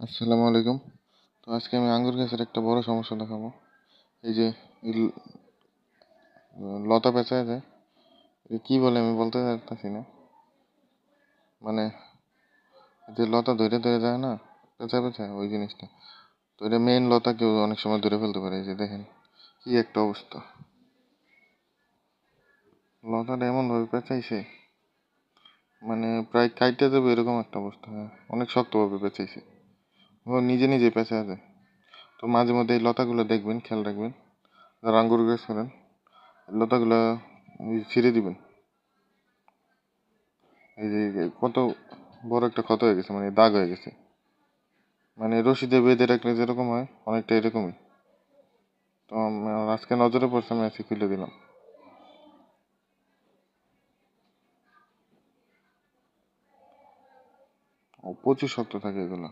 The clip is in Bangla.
আসসালামু আলাইকুম। তো আজকে আমি আঙ্গুর গাছের একটা বড় সমস্যা দেখাবো। এই যে এই লতা পেঁচায় যায়, কি বলে আমি বলতে পারতেছি না। মানে যে লতা ধরে ধরে যায় না, পেঁচা পেঁচা ওই জিনিসটা। তো এটা মেইন লতা কেউ অনেক সময় ধরে ফেলতে পারে। এই যে দেখেন কি একটা অবস্থা, লতাটা এমন ভাবে পেঁচাইছে, মানে প্রায় কাইটে যাবে এরকম একটা অবস্থা। অনেক শক্তভাবে পেঁচাইছে, ও নিজে নিজে পেঁচা যায়। তো মাঝে মধ্যে এই লতাগুলো দেখবেন, খেয়াল রাখবেন, যারা আঙ্গুর গাছ করেন লতাগুলা ছিঁড়ে দিবেন। এই যে কত বড় একটা ক্ষত হয়ে গেছে, মানে দাগ হয়ে গেছে, মানে রশিদে বেঁধে রাখলে যেরকম হয় অনেকটা এরকমই। তো আমার আজকে নজরে পড়ছে, আমি আজকে খুলে দিলাম। প্রচুর শক্ত থাকে এগুলো।